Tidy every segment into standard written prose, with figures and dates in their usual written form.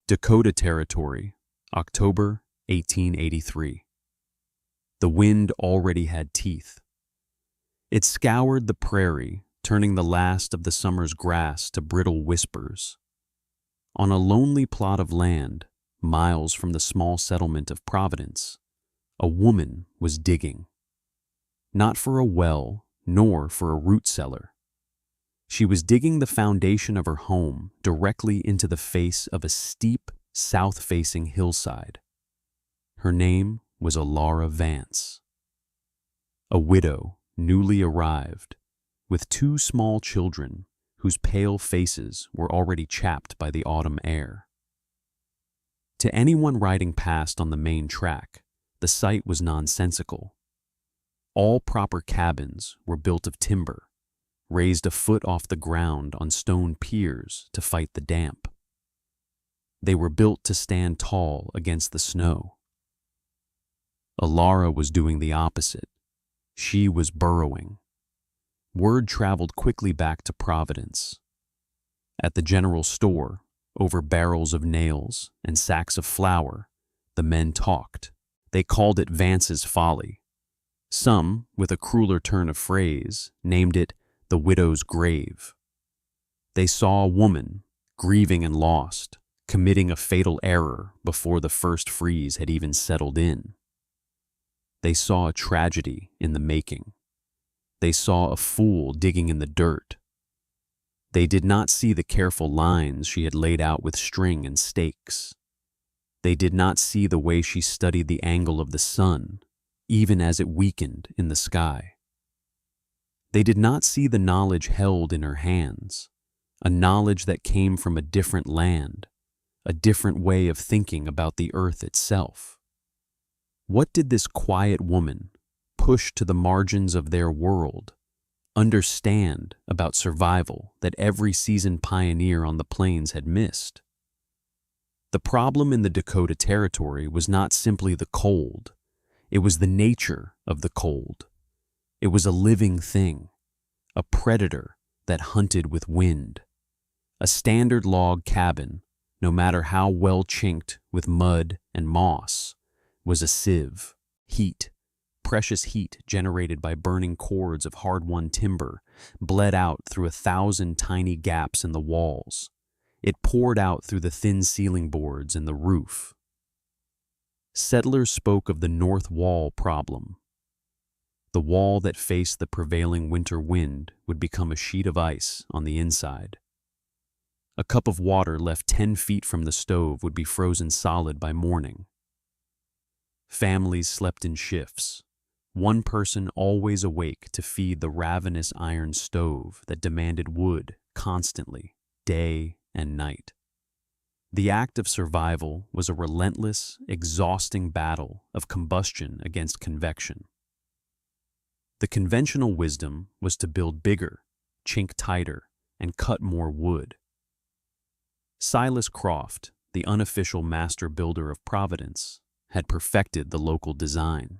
Dakota Territory, October 1883. The wind already had teeth. It scoured the prairie, turning the last of the summer's grass to brittle whispers. On a lonely plot of land, miles from the small settlement of Providence, a woman was digging. Not for a well, nor for a root cellar. She was digging the foundation of her home directly into the face of a steep, south-facing hillside. Her name was Alara Vance. A widow, newly arrived, with two small children whose pale faces were already chapped by the autumn air. To anyone riding past on the main track, the sight was nonsensical. All proper cabins were built of timber, raised a foot off the ground on stone piers to fight the damp. They were built to stand tall against the snow. Alara was doing the opposite. She was burrowing. Word traveled quickly back to Providence. At the general store, over barrels of nails and sacks of flour, the men talked. They called it Vance's Folly. Some, with a crueler turn of phrase, named it the widow's grave. They saw a woman, grieving and lost, committing a fatal error before the first freeze had even settled in. They saw a tragedy in the making. They saw a fool digging in the dirt. They did not see the careful lines she had laid out with string and stakes. They did not see the way she studied the angle of the sun, even as it weakened in the sky. They did not see the knowledge held in her hands, a knowledge that came from a different land, a different way of thinking about the earth itself. What did this quiet woman, pushed to the margins of their world, understand about survival that every seasoned pioneer on the plains had missed? The problem in the Dakota Territory was not simply the cold. It was the nature of the cold. It was a living thing, a predator that hunted with wind. A standard log cabin, no matter how well chinked with mud and moss, was a sieve. Heat, precious heat generated by burning cords of hard-won timber, bled out through 1,000 tiny gaps in the walls. It poured out through the thin ceiling boards and the roof. Settlers spoke of the north wall problem. The wall that faced the prevailing winter wind would become a sheet of ice on the inside. A cup of water left 10 feet from the stove would be frozen solid by morning. Families slept in shifts, one person always awake to feed the ravenous iron stove that demanded wood constantly, day and night. The act of survival was a relentless, exhausting battle of combustion against convection. The conventional wisdom was to build bigger, chink tighter, and cut more wood. Silas Croft, the unofficial master builder of Providence, had perfected the local design.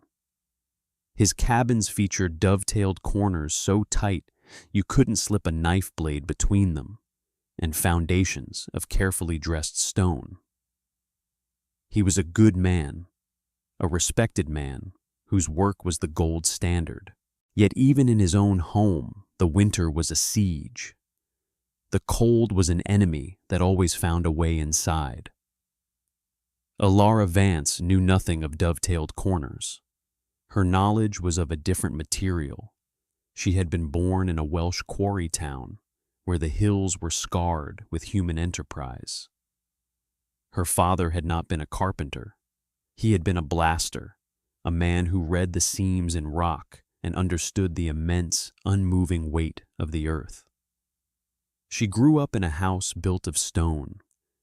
His cabins featured dovetailed corners so tight you couldn't slip a knife blade between them, and foundations of carefully dressed stone. He was a good man, a respected man whose work was the gold standard. Yet even in his own home, the winter was a siege. The cold was an enemy that always found a way inside. Alara Vance knew nothing of dovetailed corners. Her knowledge was of a different material. She had been born in a Welsh quarry town where the hills were scarred with human enterprise. Her father had not been a carpenter. He had been a blaster, a man who read the seams in rock and understood the immense, unmoving weight of the earth. She grew up in a house built of stone,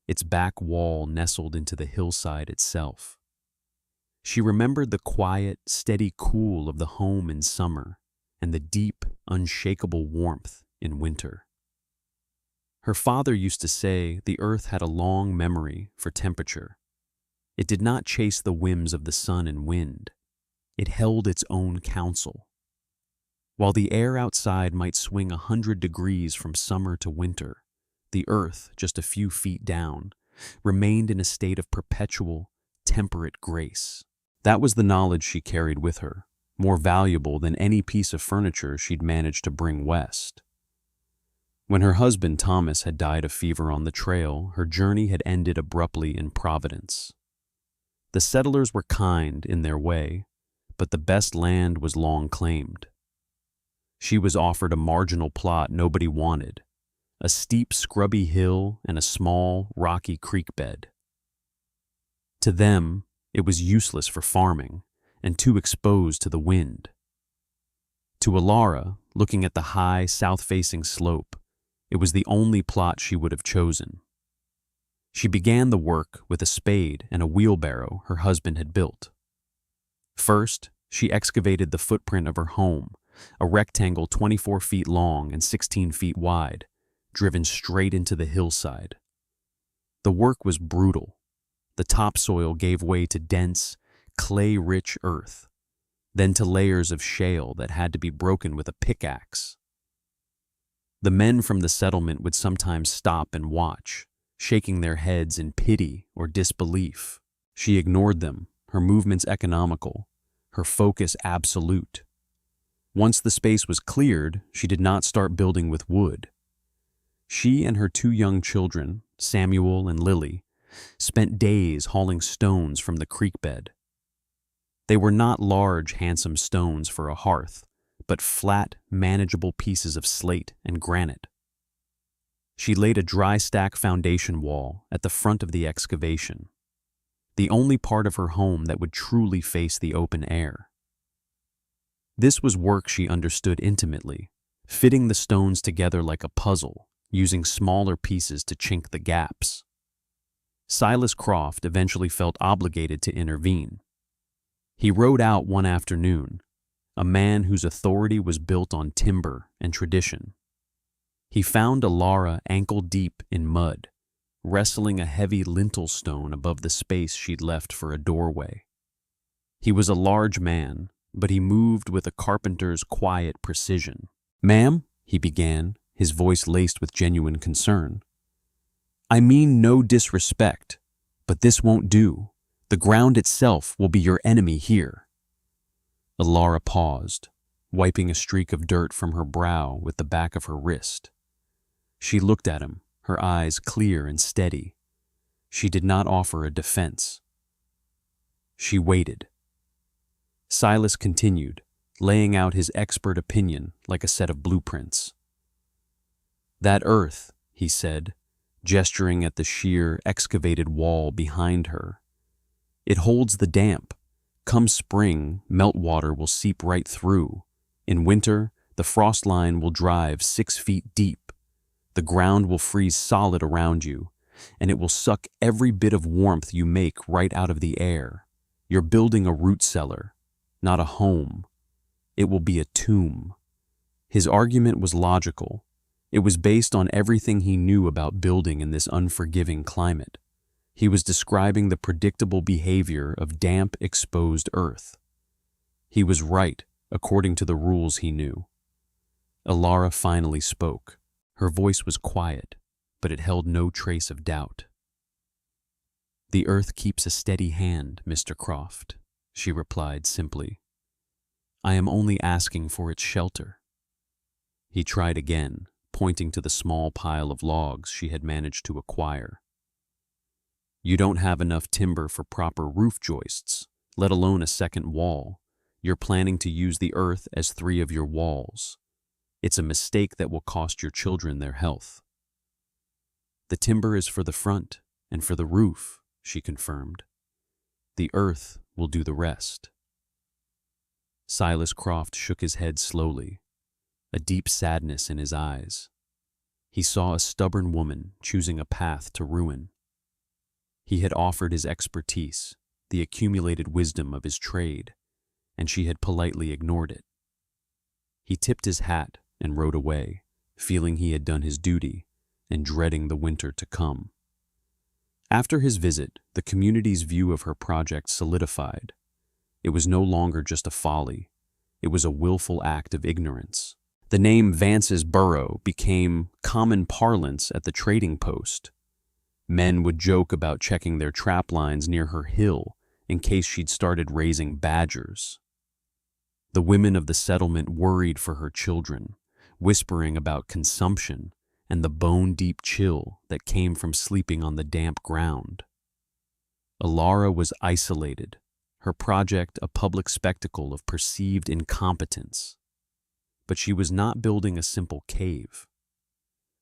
its back wall nestled into the hillside itself. She remembered the quiet, steady cool of the home in summer and the deep, unshakable warmth in winter. Her father used to say the earth had a long memory for temperature. It did not chase the whims of the sun and wind. It held its own counsel. While the air outside might swing 100 degrees from summer to winter, the earth, just a few feet down, remained in a state of perpetual, temperate grace. That was the knowledge she carried with her, more valuable than any piece of furniture she'd managed to bring west. When her husband Thomas had died of fever on the trail, her journey had ended abruptly in Providence. The settlers were kind in their way, but the best land was long claimed. She was offered a marginal plot nobody wanted, a steep, scrubby hill and a small, rocky creek bed. To them, it was useless for farming and too exposed to the wind. To Alara, looking at the high, south-facing slope, it was the only plot she would have chosen. She began the work with a spade and a wheelbarrow her husband had built. First, she excavated the footprint of her home, a rectangle 24 feet long and 16 feet wide, driven straight into the hillside. The work was brutal. The topsoil gave way to dense, clay-rich earth, then to layers of shale that had to be broken with a pickaxe. The men from the settlement would sometimes stop and watch, shaking their heads in pity or disbelief. She ignored them, her movements economical, her focus absolute. Once the space was cleared, she did not start building with wood. She and her 2 young children, Samuel and Lily, spent days hauling stones from the creek bed. They were not large, handsome stones for a hearth, but flat, manageable pieces of slate and granite. She laid a dry stack foundation wall at the front of the excavation, the only part of her home that would truly face the open air. This was work she understood intimately, fitting the stones together like a puzzle, using smaller pieces to chink the gaps. Silas Croft eventually felt obligated to intervene. He rode out one afternoon, a man whose authority was built on timber and tradition. He found Alara ankle-deep in mud, wrestling a heavy lintel stone above the space she'd left for a doorway. He was a large man, but he moved with a carpenter's quiet precision. "Ma'am," he began, his voice laced with genuine concern. "I mean no disrespect, but this won't do. The ground itself will be your enemy here." Alara paused, wiping a streak of dirt from her brow with the back of her wrist. She looked at him, her eyes clear and steady. She did not offer a defense. She waited. Silas continued, laying out his expert opinion like a set of blueprints. "That earth," he said, gesturing at the sheer, excavated wall behind her. "It holds the damp. Come spring, meltwater will seep right through. In winter, the frost line will drive 6 feet deep. The ground will freeze solid around you, and it will suck every bit of warmth you make right out of the air. You're building a root cellar, not a home. It will be a tomb." His argument was logical. It was based on everything he knew about building in this unforgiving climate. He was describing the predictable behavior of damp, exposed earth. He was right, according to the rules he knew. Alara finally spoke. Her voice was quiet, but it held no trace of doubt. "The earth keeps a steady hand, Mr. Croft," she replied simply. "I am only asking for its shelter." He tried again, pointing to the small pile of logs she had managed to acquire. "You don't have enough timber for proper roof joists, let alone a second wall. You're planning to use the earth as 3 of your walls. It's a mistake that will cost your children their health." "The timber is for the front and for the roof," she confirmed. "The earth will do the rest." Silas Croft shook his head slowly, a deep sadness in his eyes. He saw a stubborn woman choosing a path to ruin. He had offered his expertise, the accumulated wisdom of his trade, and she had politely ignored it. He tipped his hat and rode away, feeling he had done his duty and dreading the winter to come. After his visit, the community's view of her project solidified. It was no longer just a folly. It was a willful act of ignorance. The name Vance's Burrow became common parlance at the trading post. Men would joke about checking their trap lines near her hill in case she'd started raising badgers. The women of the settlement worried for her children, whispering about consumption and the bone-deep chill that came from sleeping on the damp ground. Alara was isolated, her project a public spectacle of perceived incompetence. But she was not building a simple cave.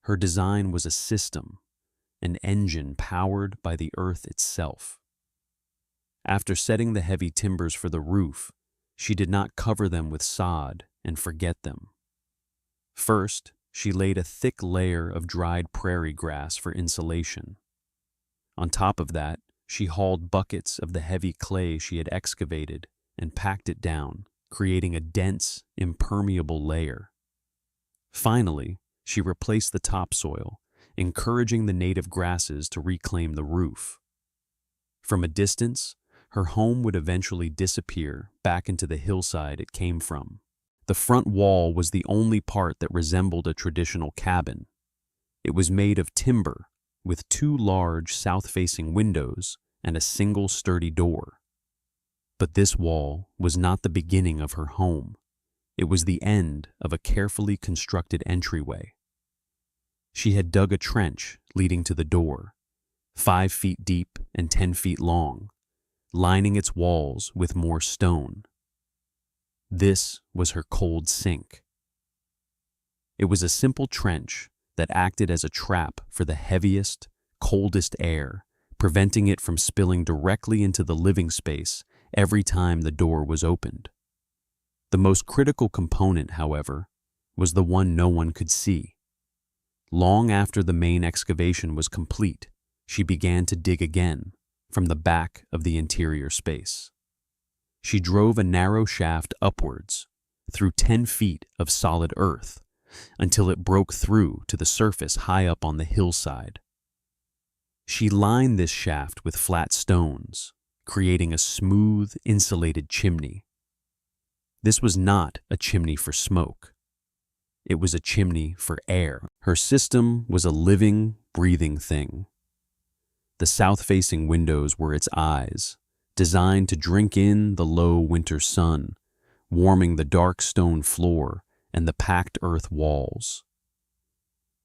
Her design was a system, an engine powered by the earth itself. After setting the heavy timbers for the roof, she did not cover them with sod and forget them. First, she laid a thick layer of dried prairie grass for insulation. On top of that, she hauled buckets of the heavy clay she had excavated and packed it down, creating a dense, impermeable layer. Finally, she replaced the topsoil, encouraging the native grasses to reclaim the roof. From a distance, her home would eventually disappear back into the hillside it came from. The front wall was the only part that resembled a traditional cabin. It was made of timber, with 2 large south-facing windows and a single sturdy door. But this wall was not the beginning of her home. It was the end of a carefully constructed entryway. She had dug a trench leading to the door, 5 feet deep and 10 feet long, lining its walls with more stone. This was her cold sink. It was a simple trench that acted as a trap for the heaviest, coldest air, preventing it from spilling directly into the living space every time the door was opened. The most critical component, however, was the one no one could see. Long after the main excavation was complete, she began to dig again from the back of the interior space. She drove a narrow shaft upwards through 10 feet of solid earth until it broke through to the surface high up on the hillside. She lined this shaft with flat stones, creating a smooth, insulated chimney. This was not a chimney for smoke. It was a chimney for air. Her system was a living, breathing thing. The south-facing windows were its eyes, designed to drink in the low winter sun, warming the dark stone floor and the packed earth walls.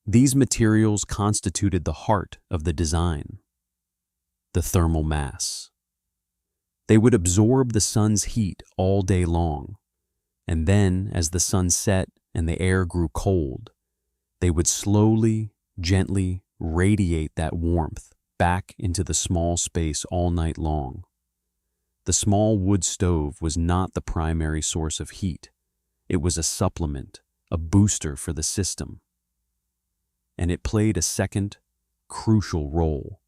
These materials constituted the heart of the design, the thermal mass. They would absorb the sun's heat all day long, and then, as the sun set and the air grew cold, they would slowly, gently radiate that warmth back into the small space all night long. The small wood stove was not the primary source of heat. It was a supplement, a booster for the system. And it played a second, crucial role.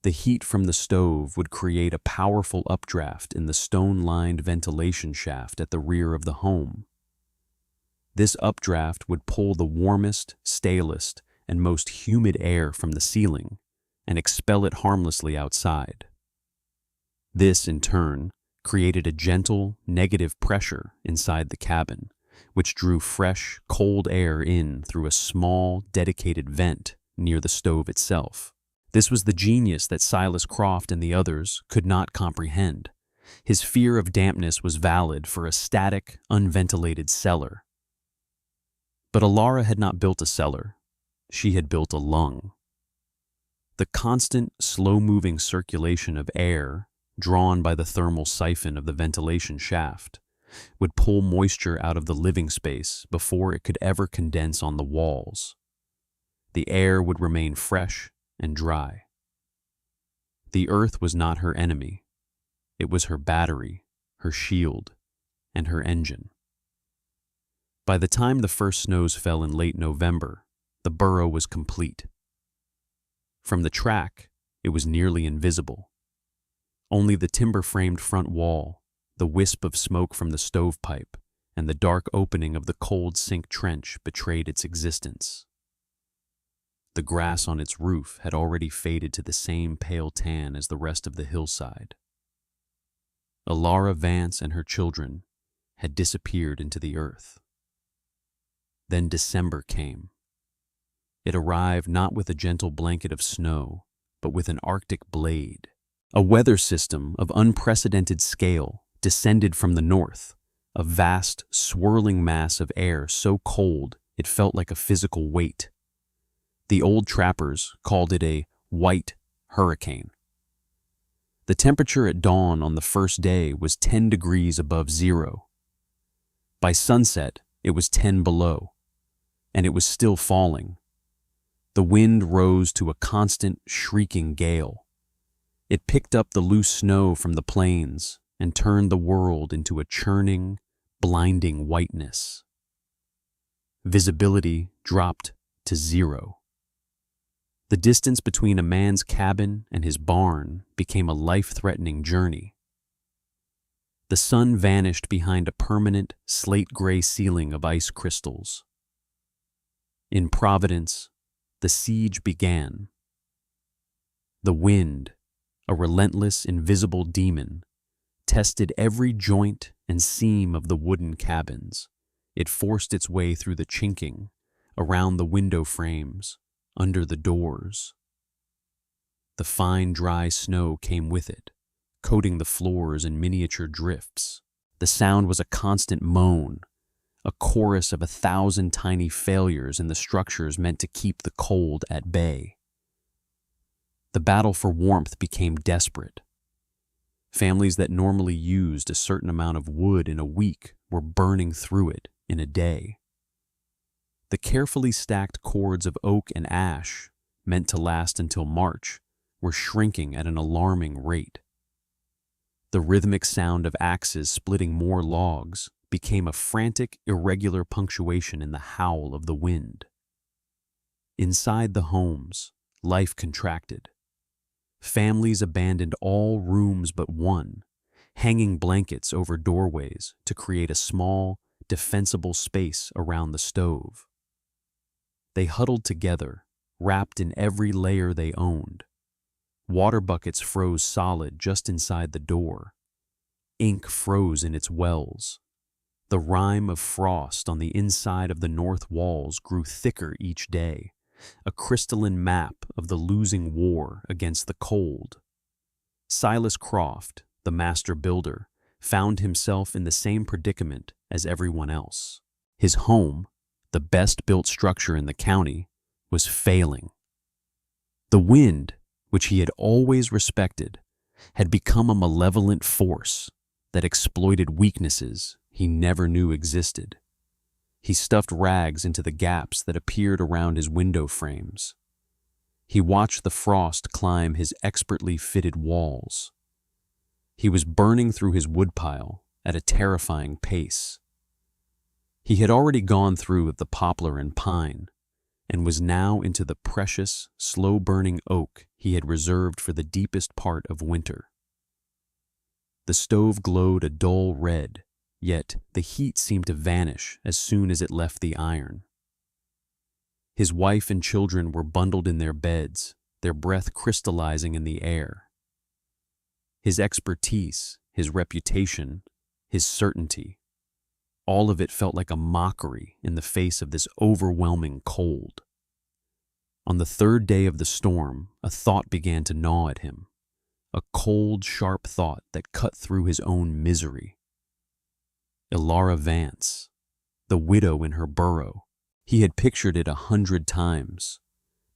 The heat from the stove would create a powerful updraft in the stone-lined ventilation shaft at the rear of the home. This updraft would pull the warmest, stalest, and most humid air from the ceiling and expel it harmlessly outside. This, in turn, created a gentle, negative pressure inside the cabin, which drew fresh, cold air in through a small, dedicated vent near the stove itself. This was the genius that Silas Croft and the others could not comprehend. His fear of dampness was valid for a static, unventilated cellar. But Alara had not built a cellar. She had built a lung. The constant, slow-moving circulation of air, drawn by the thermal siphon of the ventilation shaft, would pull moisture out of the living space before it could ever condense on the walls. The air would remain fresh and dry. The earth was not her enemy. It was her battery, her shield, and her engine. By the time the first snows fell in late November, the burrow was complete. From the track, it was nearly invisible. Only the timber-framed front wall, the wisp of smoke from the stovepipe, and the dark opening of the cold sink trench betrayed its existence. The grass on its roof had already faded to the same pale tan as the rest of the hillside. Alara Vance and her children had disappeared into the earth. Then December came. It arrived not with a gentle blanket of snow, but with an Arctic blade. A weather system of unprecedented scale descended from the north, a vast, swirling mass of air so cold it felt like a physical weight. The old trappers called it a white hurricane. The temperature at dawn on the first day was 10 degrees above zero. By sunset, it was 10 below, and it was still falling. The wind rose to a constant, shrieking gale. It picked up the loose snow from the plains and turned the world into a churning, blinding whiteness. Visibility dropped to zero. The distance between a man's cabin and his barn became a life-threatening journey. The sun vanished behind a permanent, slate-gray ceiling of ice crystals. In Providence, the siege began. The wind, a relentless, invisible demon, tested every joint and seam of the wooden cabins. It forced its way through the chinking, around the window frames, under the doors. The fine, dry snow came with it, coating the floors in miniature drifts. The sound was a constant moan, a chorus of 1,000 tiny failures in the structures meant to keep the cold at bay. The battle for warmth became desperate. Families that normally used a certain amount of wood in a week were burning through it in a day. The carefully stacked cords of oak and ash, meant to last until March, were shrinking at an alarming rate. The rhythmic sound of axes splitting more logs became a frantic, irregular punctuation in the howl of the wind. Inside the homes, life contracted. Families abandoned all rooms but one, hanging blankets over doorways to create a small, defensible space around the stove. They huddled together, wrapped in every layer they owned. Water buckets froze solid just inside the door. Ink froze in its wells. The rime of frost on the inside of the north walls grew thicker each day, a crystalline map of the losing war against the cold. Silas Croft, the master builder, found himself in the same predicament as everyone else. His home, the best-built structure in the county, was failing. The wind, which he had always respected, had become a malevolent force that exploited weaknesses he never knew existed. He stuffed rags into the gaps that appeared around his window frames. He watched the frost climb his expertly fitted walls. He was burning through his woodpile at a terrifying pace. He had already gone through the poplar and pine, and was now into the precious, slow-burning oak he had reserved for the deepest part of winter. The stove glowed a dull red, yet the heat seemed to vanish as soon as it left the iron. His wife and children were bundled in their beds, their breath crystallizing in the air. His expertise, his reputation, his certainty, all of it felt like a mockery in the face of this overwhelming cold. On the third day of the storm, a thought began to gnaw at him, a cold, sharp thought that cut through his own misery. Ilara Vance, the widow in her burrow. He had pictured it 100 times.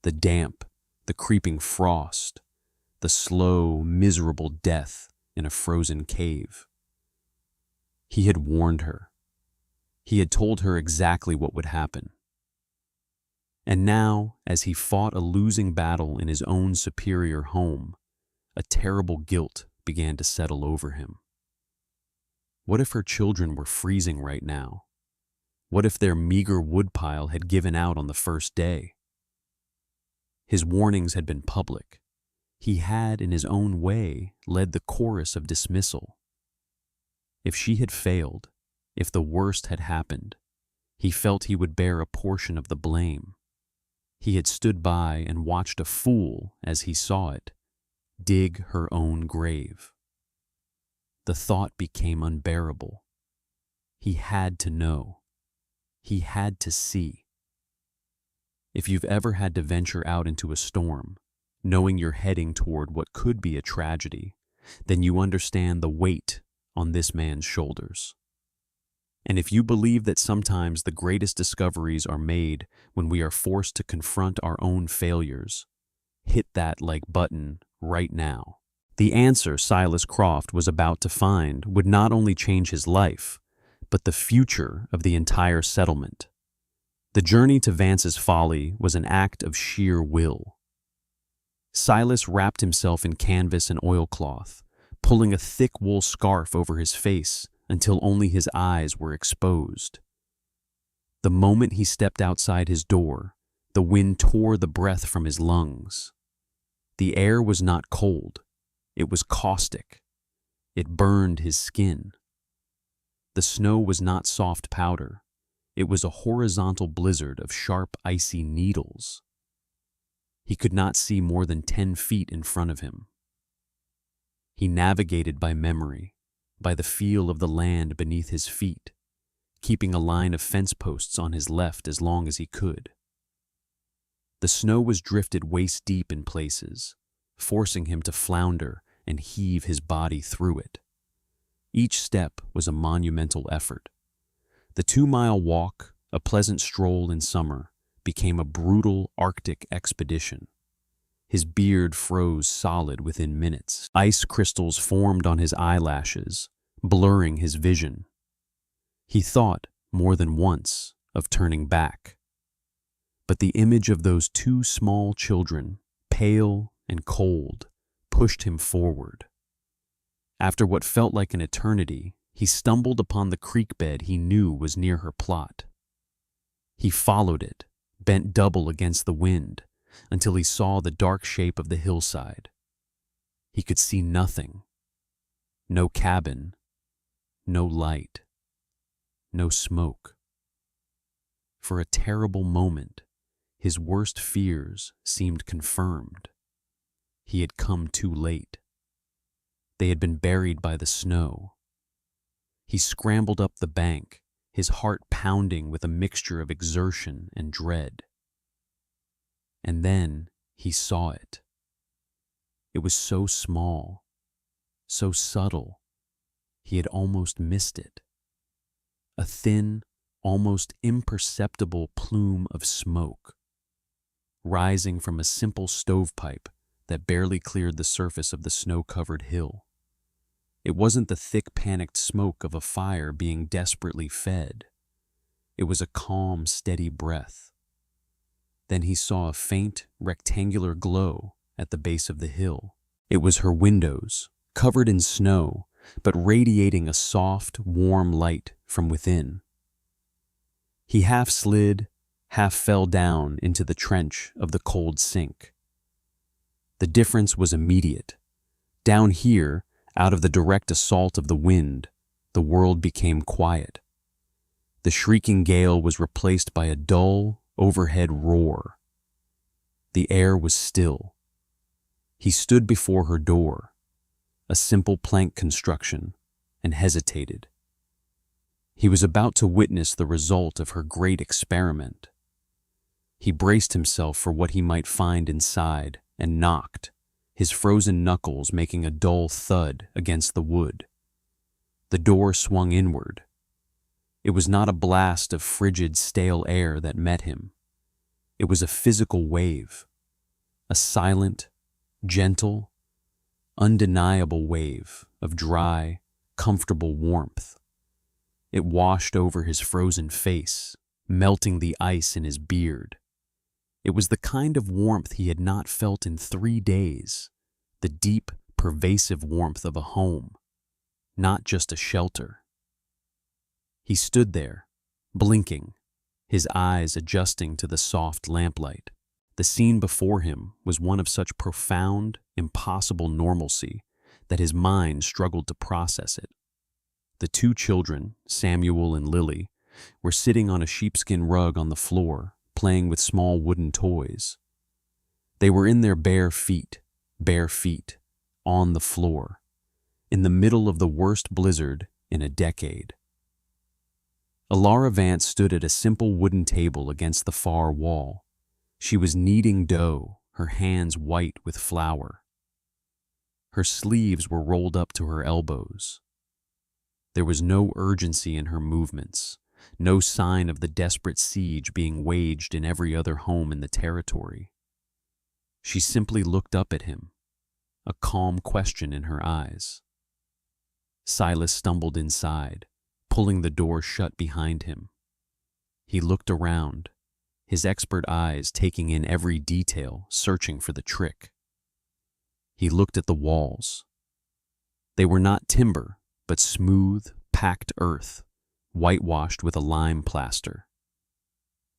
The damp, the creeping frost, the slow, miserable death in a frozen cave. He had warned her. He had told her exactly what would happen. And now, as he fought a losing battle in his own superior home, a terrible guilt began to settle over him. What if her children were freezing right now? What if their meager woodpile had given out on the first day? His warnings had been public. He had, in his own way, led the chorus of dismissal. If she had failed, if the worst had happened, he felt he would bear a portion of the blame. He had stood by and watched a fool, as he saw it, dig her own grave. The thought became unbearable. He had to know. He had to see. If you've ever had to venture out into a storm, knowing you're heading toward what could be a tragedy, then you understand the weight on this man's shoulders. And if you believe that sometimes the greatest discoveries are made when we are forced to confront our own failures, hit that like button right now. The answer Silas Croft was about to find would not only change his life, but the future of the entire settlement. The journey to Vance's Folly was an act of sheer will. Silas wrapped himself in canvas and oilcloth, pulling a thick wool scarf over his face until only his eyes were exposed. The moment he stepped outside his door, the wind tore the breath from his lungs. The air was not cold, it was caustic. It burned his skin. The snow was not soft powder, it was a horizontal blizzard of sharp, icy needles. He could not see more than 10 feet in front of him. He navigated by memory, by the feel of the land beneath his feet, keeping a line of fence posts on his left as long as he could. The snow was drifted waist-deep in places, forcing him to flounder and heave his body through it. Each step was a monumental effort. The 2-mile walk, a pleasant stroll in summer, became a brutal Arctic expedition. His beard froze solid within minutes. Ice crystals formed on his eyelashes, blurring his vision. He thought, more than once, of turning back. But the image of those 2 small children, pale and cold, pushed him forward. After what felt like an eternity, he stumbled upon the creek bed he knew was near her plot. He followed it, bent double against the wind, until he saw the dark shape of the hillside. He could see nothing. No cabin, no light, no smoke. For a terrible moment, his worst fears seemed confirmed. He had come too late. They had been buried by the snow. He scrambled up the bank, his heart pounding with a mixture of exertion and dread. And then he saw it. It was so small, so subtle, he had almost missed it. A thin, almost imperceptible plume of smoke, rising from a simple stovepipe that barely cleared the surface of the snow-covered hill. It wasn't the thick, panicked smoke of a fire being desperately fed. It was a calm, steady breath. Then he saw a faint, rectangular glow at the base of the hill. It was her windows, covered in snow, but radiating a soft, warm light from within. He half slid, half fell down into the trench of the cold sink. The difference was immediate. Down here, out of the direct assault of the wind, the world became quiet. The shrieking gale was replaced by a dull, overhead roar. The air was still. He stood before her door, a simple plank construction, and hesitated. He was about to witness the result of her great experiment. He braced himself for what he might find inside and knocked, his frozen knuckles making a dull thud against the wood. The door swung inward. It was not a blast of frigid, stale air that met him. It was a physical wave, a silent, gentle, undeniable wave of dry, comfortable warmth. It washed over his frozen face, melting the ice in his beard. It was the kind of warmth he had not felt in 3 days, the deep, pervasive warmth of a home, not just a shelter. He stood there, blinking, his eyes adjusting to the soft lamplight. The scene before him was one of such profound, impossible normalcy that his mind struggled to process it. The 2 children, Samuel and Lily, were sitting on a sheepskin rug on the floor, playing with small wooden toys. They were in their bare feet, on the floor, in the middle of the worst blizzard in a decade. Alara Vance stood at a simple wooden table against the far wall, She was kneading dough, her hands white with flour. Her sleeves were rolled up to her elbows. There was no urgency in her movements, no sign of the desperate siege being waged in every other home in the territory. She simply looked up at him, a calm question in her eyes. Silas stumbled inside, pulling the door shut behind him. He looked around, his expert eyes taking in every detail, searching for the trick. He looked at the walls. They were not timber, but smooth, packed earth, whitewashed with a lime plaster.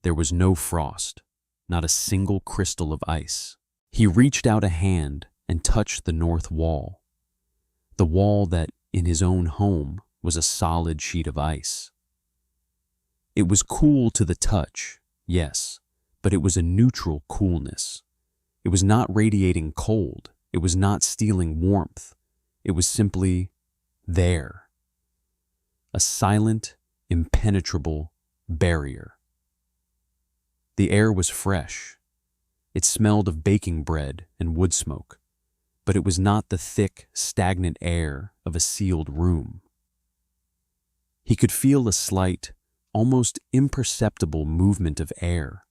There was no frost, not a single crystal of ice. He reached out a hand and touched the north wall, the wall that, in his own home, was a solid sheet of ice. It was cool to the touch, yes, but it was a neutral coolness. It was not radiating cold. It was not stealing warmth. It was simply there. A silent, impenetrable barrier. The air was fresh. It smelled of baking bread and wood smoke, but it was not the thick, stagnant air of a sealed room. He could feel a slight, almost imperceptible movement of air,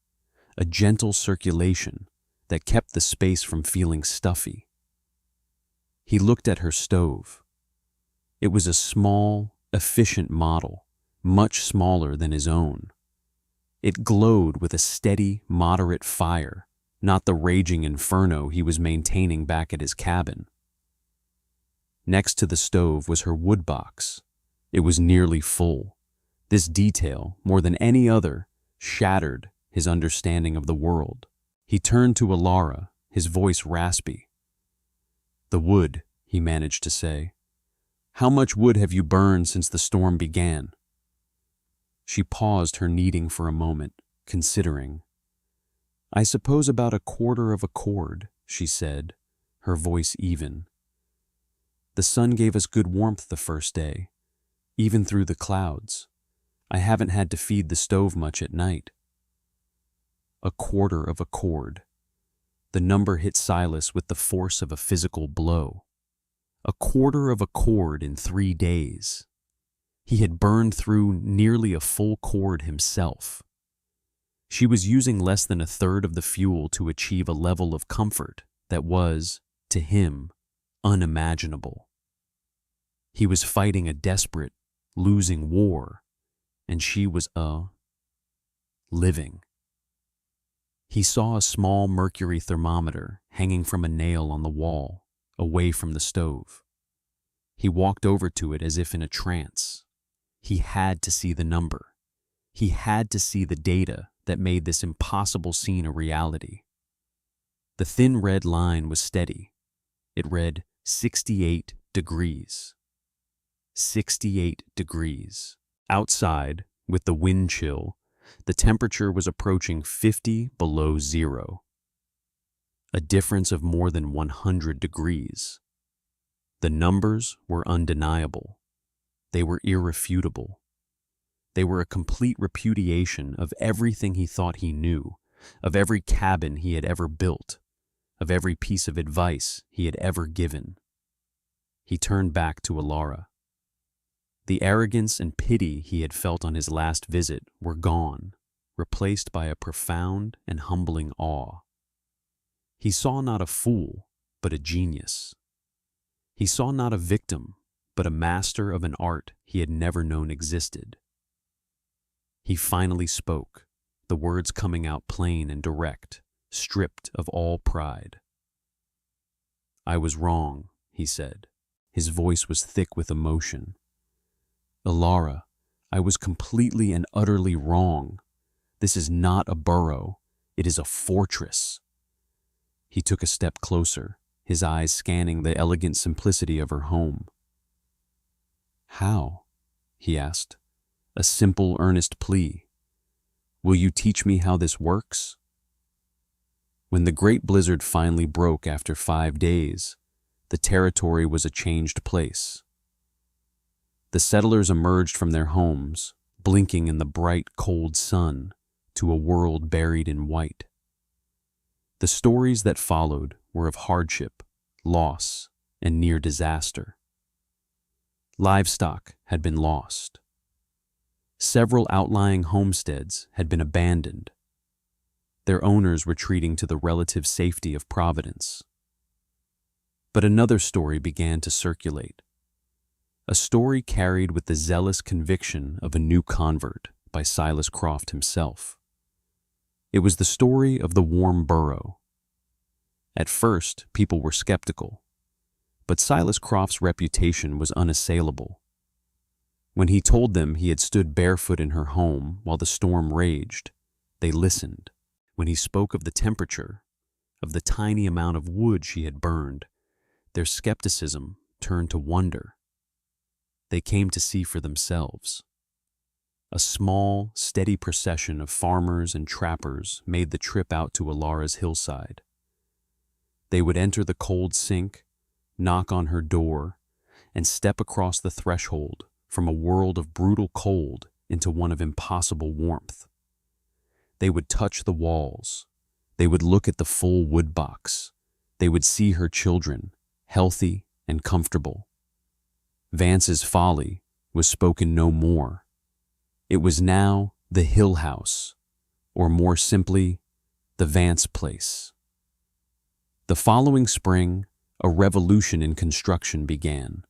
a gentle circulation that kept the space from feeling stuffy. He looked at her stove. It was a small, efficient model, much smaller than his own. It glowed with a steady, moderate fire, not the raging inferno he was maintaining back at his cabin. Next to the stove was her wood box. It was nearly full. This detail, more than any other, shattered his understanding of the world. He turned to Alara, his voice raspy. "The wood," he managed to say. "How much wood have you burned since the storm began?" She paused her kneading for a moment, considering. "I suppose about a quarter of a cord," she said, her voice even. "The sun gave us good warmth the first day, even through the clouds. I haven't had to feed the stove much at night." A quarter of a cord. The number hit Silas with the force of a physical blow. A quarter of a cord in 3 days. He had burned through nearly a full cord himself. She was using less than a third of the fuel to achieve a level of comfort that was, to him, unimaginable. He was fighting a desperate, losing war, and she was living. He saw a small mercury thermometer hanging from a nail on the wall, away from the stove. He walked over to it as if in a trance. He had to see the number. He had to see the data that made this impossible scene a reality. The thin red line was steady. It read 68 degrees. 68 degrees. Outside, with the wind chill, the temperature was approaching 50 below zero. A difference of more than 100 degrees. The numbers were undeniable. They were irrefutable. They were a complete repudiation of everything he thought he knew, of every cabin he had ever built, of every piece of advice he had ever given. He turned back to Alara. The arrogance and pity he had felt on his last visit were gone, replaced by a profound and humbling awe. He saw not a fool, but a genius. He saw not a victim, but a master of an art he had never known existed. He finally spoke, the words coming out plain and direct, stripped of all pride. "I was wrong," he said. His voice was thick with emotion. "Alara, I was completely and utterly wrong. This is not a burrow. It is a fortress." He took a step closer, his eyes scanning the elegant simplicity of her home. "How?" he asked, a simple, earnest plea. "Will you teach me how this works?" When the great blizzard finally broke after 5 days, the territory was a changed place. The settlers emerged from their homes, blinking in the bright, cold sun, to a world buried in white. The stories that followed were of hardship, loss, and near disaster. Livestock had been lost. Several outlying homesteads had been abandoned, their owners retreating to the relative safety of Providence. But another story began to circulate, a story carried with the zealous conviction of a new convert by Silas Croft himself. It was the story of the warm burrow. At first, people were skeptical, but Silas Croft's reputation was unassailable. When he told them he had stood barefoot in her home while the storm raged, they listened. When he spoke of the temperature, of the tiny amount of wood she had burned, their skepticism turned to wonder. They came to see for themselves. A small, steady procession of farmers and trappers made the trip out to Alara's hillside. They would enter the cold sink, knock on her door, and step across the threshold from a world of brutal cold into one of impossible warmth. They would touch the walls. They would look at the full wood box. They would see her children, healthy and comfortable. Vance's folly was spoken no more. It was now the Hill House, or more simply, the Vance Place. The following spring, a revolution in construction began.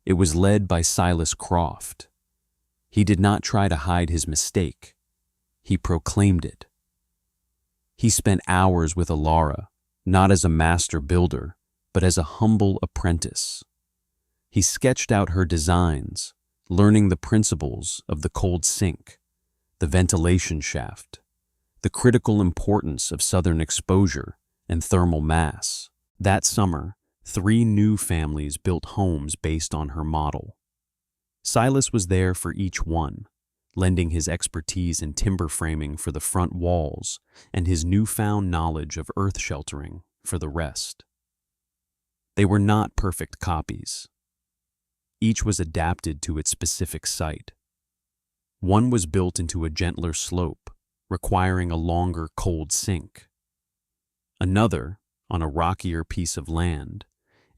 It was led by Silas Croft. He did not try to hide his mistake. He proclaimed it. He spent hours with Alara, not as a master builder, but as a humble apprentice. He sketched out her designs, learning the principles of the cold sink, the ventilation shaft, the critical importance of southern exposure and thermal mass. That summer, 3 new families built homes based on her model. Silas was there for each one, lending his expertise in timber framing for the front walls and his newfound knowledge of earth sheltering for the rest. They were not perfect copies. Each was adapted to its specific site. One was built into a gentler slope, requiring a longer cold sink. Another, on a rockier piece of land,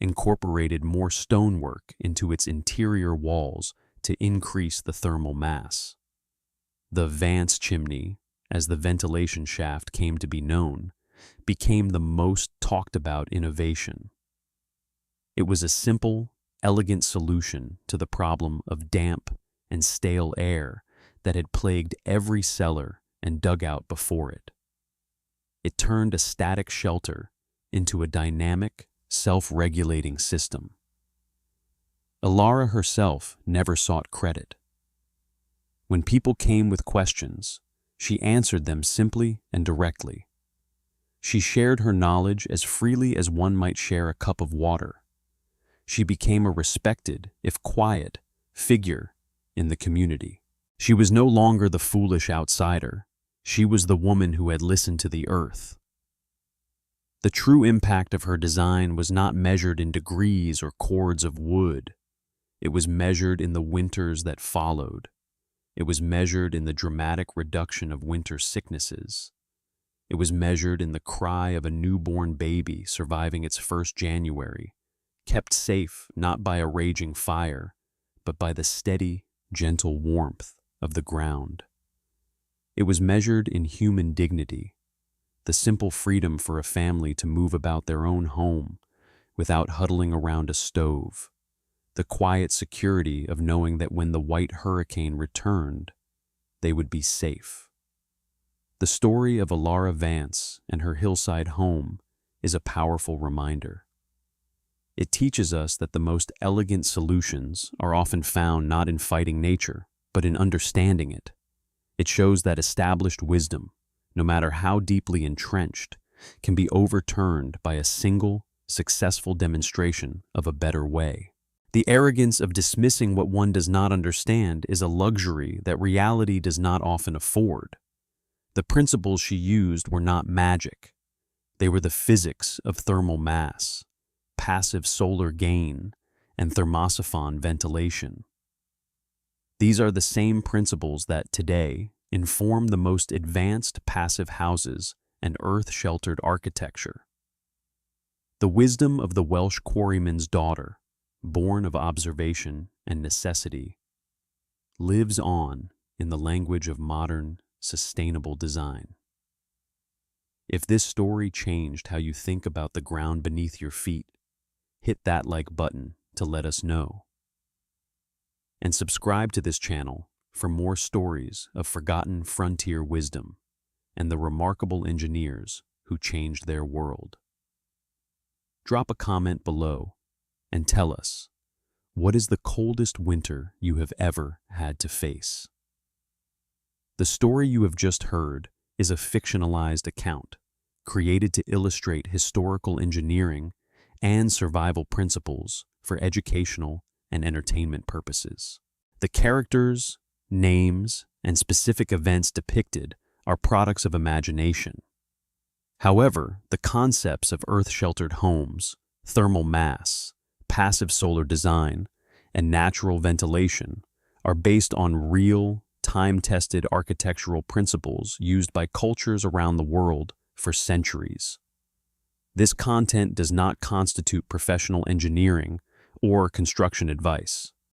incorporated more stonework into its interior walls to increase the thermal mass. The Vance chimney, as the ventilation shaft came to be known, became the most talked about innovation. It was a simple, elegant solution to the problem of damp and stale air that had plagued every cellar and dugout before it. It turned a static shelter into a dynamic, self-regulating system. Alara herself never sought credit. When people came with questions, she answered them simply and directly. She shared her knowledge as freely as one might share a cup of water. She became a respected, if quiet, figure in the community. She was no longer the foolish outsider. She was the woman who had listened to the earth. The true impact of her design was not measured in degrees or cords of wood. It was measured in the winters that followed. It was measured in the dramatic reduction of winter sicknesses. It was measured in the cry of a newborn baby surviving its first January, kept safe not by a raging fire, but by the steady, gentle warmth of the ground. It was measured in human dignity, the simple freedom for a family to move about their own home without huddling around a stove, the quiet security of knowing that when the white hurricane returned, they would be safe. The story of Alara Vance and her hillside home is a powerful reminder. It teaches us that the most elegant solutions are often found not in fighting nature, but in understanding it. It shows that established wisdom, no matter how deeply entrenched, can be overturned by a single, successful demonstration of a better way. The arrogance of dismissing what one does not understand is a luxury that reality does not often afford. The principles she used were not magic. They were the physics of thermal mass, passive solar gain, and thermosophon ventilation. These are the same principles that today inform the most advanced passive houses and earth-sheltered architecture. The wisdom of the Welsh quarryman's daughter, born of observation and necessity, lives on in the language of modern, sustainable design. If this story changed how you think about the ground beneath your feet, hit that like button to let us know. And subscribe to this channel for more stories of forgotten frontier wisdom and the remarkable engineers who changed their world. Drop a comment below and tell us, what is the coldest winter you have ever had to face? The story you have just heard is a fictionalized account created to illustrate historical engineering and survival principles for educational and entertainment purposes. The characters, names, and specific events depicted are products of imagination. However, the concepts of earth-sheltered homes, thermal mass, passive solar design, and natural ventilation are based on real, time-tested architectural principles used by cultures around the world for centuries. This content does not constitute professional engineering or construction advice.